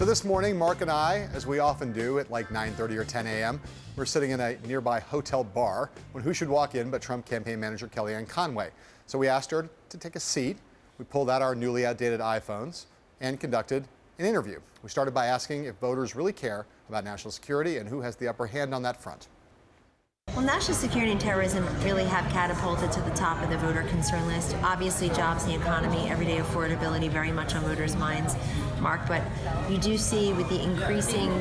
So this morning, Mark and I, as we often do at like 9:30 or 10 a.m., we're sitting in a nearby hotel bar when who should walk in but Trump campaign manager Kellyanne Conway. So we asked her to take a seat. We pulled out our newly outdated iPhones and conducted an interview. We started by asking if voters really care about national security and who has the upper hand on that front. Well, national security and terrorism really have catapulted to the top of the voter concern list. Obviously, jobs, the economy, everyday affordability very much on voters' minds, Mark. But you do see with the increasing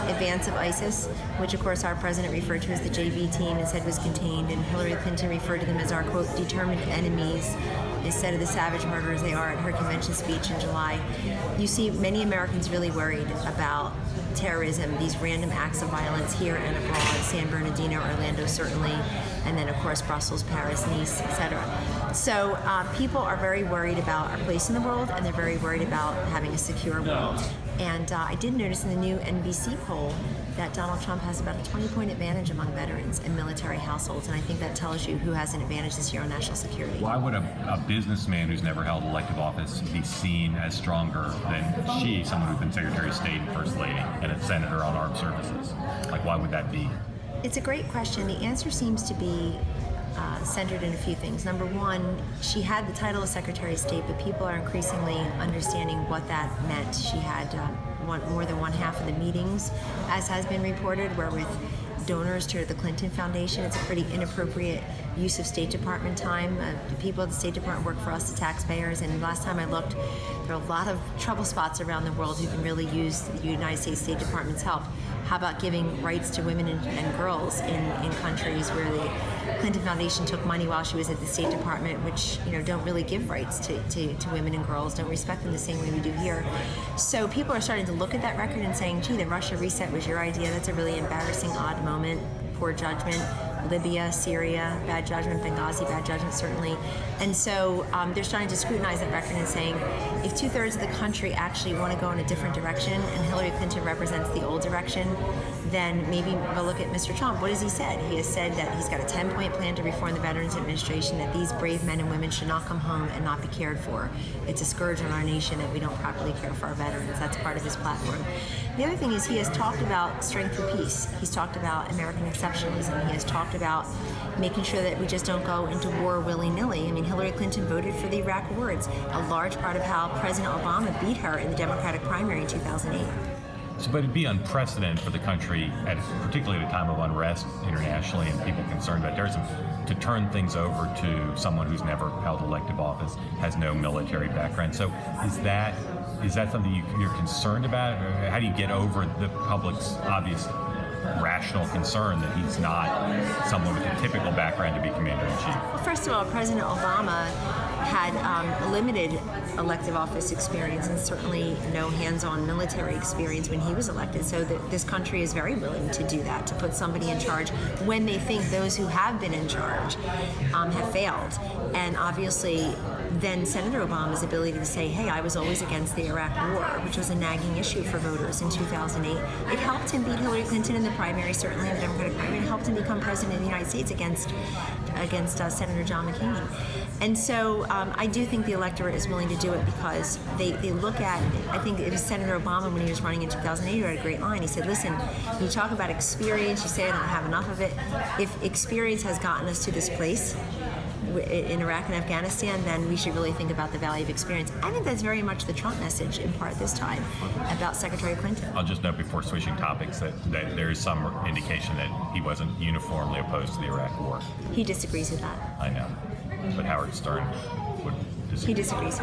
advance of ISIS, which of course our president referred to as the JV team and said was contained, and Hillary Clinton referred to them as our, quote, determined enemies instead of the savage murderers they are at her convention speech in July. You see many Americans really worried about terrorism, these random acts of violence here and abroad, San Bernardino, Orlando certainly, and then of course Brussels, Paris, Nice, etc. So people are very worried about our place in the world, and they're very worried about having a secure world. And I did notice in the new NBC poll that Donald Trump has about a 20-point advantage among veterans and military households, and I think that tells you who has an advantage this year on national security. Why would a businessman who's never held elective office be seen as stronger than she, someone who's been Secretary of State and First Lady and a senator on armed services? Like, why would that be? It's a great question. The answer seems to be centered in a few things. Number one, she had the title of Secretary of State, but people are increasingly understanding what that meant. She had more than one half of the meetings, as has been reported, were with donors to the Clinton Foundation. It's a pretty inappropriate use of State Department time. The people at the State Department work for us, the taxpayers, and last time I looked, there are a lot of trouble spots around the world who can really use the United States State Department's help. How about giving rights to women and girls in countries where the Clinton Foundation took money while she was at the State Department, which don't really give rights to women and girls, don't respect them the same way we do here. So people are starting to look at that record and saying, gee, the Russia reset was your idea. That's a really embarrassing, odd moment, poor judgment. Libya, Syria, bad judgment, Benghazi, bad judgment, certainly. And so they're starting to scrutinize that record and saying, if 2/3 of the country actually want to go in a different direction and Hillary Clinton represents the old direction, then maybe we'll look at Mr. Trump. What has he said? He has said that he's got a 10-point plan to reform the Veterans Administration, that these brave men and women should not come home and not be cared for. It's a scourge on our nation that we don't properly care for our veterans. That's part of his platform. The other thing is he has talked about strength for peace. He's talked about American exceptionalism. He has talked about making sure that we just don't go into war willy-nilly. I mean, Hillary Clinton voted for the Iraq War. It's a large part of how President Obama beat her in the Democratic primary in 2008. So, but it'd be unprecedented for the country, particularly at a time of unrest internationally and people concerned about terrorism, to turn things over to someone who's never held elective office, has no military background. So is that something you're concerned about? Or how do you get over the public's obvious rational concern that he's not someone with a typical background to be commander-in-chief? Well, first of all, President Obama had limited elective office experience and certainly no hands-on military experience when he was elected. So this country is very willing to do that, to put somebody in charge when they think those who have been in charge have failed. And obviously, then Senator Obama's ability to say, hey, I was always against the Iraq War, which was a nagging issue for voters in 2008. It helped him beat Hillary Clinton in the primary, certainly in the Democratic primary. It helped him become president of the United States against Senator John McCain. And so I do think the electorate is willing to do it because they look at, I think it was Senator Obama when he was running in 2008, who had a great line. He said, listen, you talk about experience, you say I don't have enough of it. If experience has gotten us to this place in Iraq and Afghanistan, then we should really think about the value of experience. I think that's very much the Trump message in part this time about Secretary Clinton. I'll just note before switching topics that there is some indication that he wasn't uniformly opposed to the Iraq War. He disagrees with that. I know, but Howard Stern would disagree. He disagrees.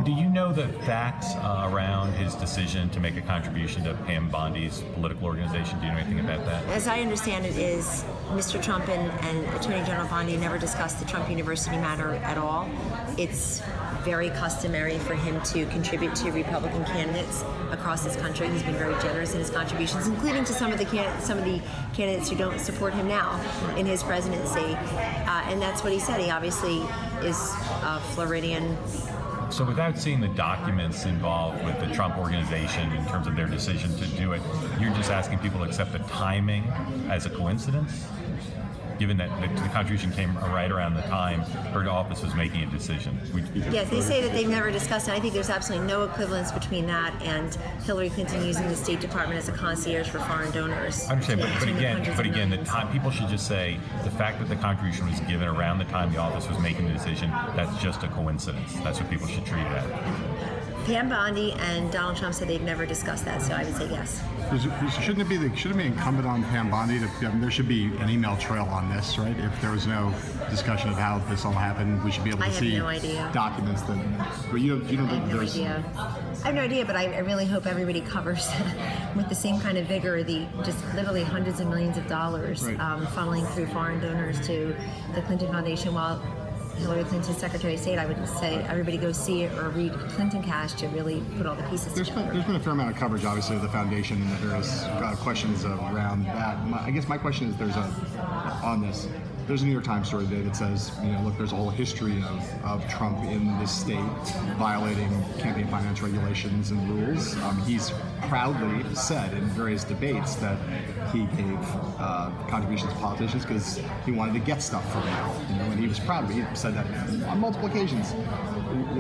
Do you know the facts around his decision to make a contribution to Pam Bondi's political organization? Do you know anything about that? As I understand it, is Mr. Trump and Attorney General Bondi never discussed the Trump University matter at all. It's very customary for him to contribute to Republican candidates across this country. He's been very generous in his contributions, including to some of the candidates who don't support him now in his presidency. And that's what he said. He obviously is Floridian. So without seeing the documents involved with the Trump organization in terms of their decision to do it, you're just asking people to accept the timing as a coincidence? given that the contribution came right around the time her office was making a decision. Yes, they say that they've never discussed it. I think there's absolutely no equivalence between that and Hillary Clinton using the State Department as a concierge for foreign donors. I understand, but again, the time people should just say the fact that the contribution was given around the time the office was making the decision, that's just a coincidence. That's what people should treat it as. Pam Bondi and Donald Trump said they've never discussed that, so I would say yes. Shouldn't it be incumbent on Pam Bondi to? I mean, there should be an email trail on this, right? If there was no discussion of how this all happened, we should be able to see documents that. But you don't think there's. I have no idea, but I really hope everybody covers with the same kind of vigor the just literally hundreds of millions of dollars funneling through foreign donors to the Clinton Foundation while Hillary Clinton's Secretary of State. I would say everybody go see it or read Clinton Cash to really put all the pieces together. There's been a fair amount of coverage, obviously, of the foundation and the various questions around that. I guess my question is, there's a New York Times story today that says, look, there's a whole history of Trump in this state violating campaign finance regulations and rules. He's proudly said in various debates that he gave contributions to politicians because he wanted to get stuff from them. And he was proud of it. He said that on multiple occasions.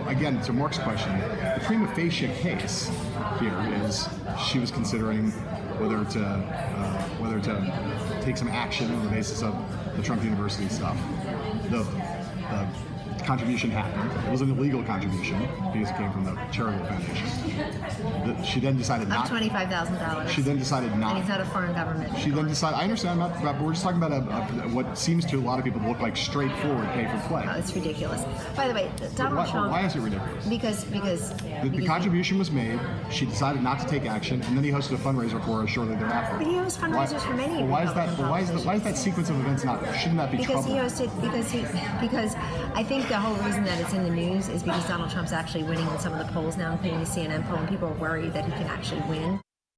Again, to Mark's question, the prima facie case here is she was considering whether to take some action on the basis of the Trump University stuff. The contribution happened. It was an illegal contribution because it came from the charitable foundation. She then decided not. $25,000. She then decided not. And he's not a foreign government. She then decided. I understand, but we're just talking about what seems to a lot of people to look like straightforward pay for play. Oh, it's ridiculous. By the way, Donald Trump. Why is it ridiculous? Because the contribution was made. She decided not to take action, and then he hosted a fundraiser for her shortly thereafter. But he hosts fundraisers for many. Why is that sequence of events not? Shouldn't that be because troubling? Because I think the whole reason that it's in the news is because Donald Trump's actually winning in some of the polls now, including the CNN poll, and people are worried that he can actually win.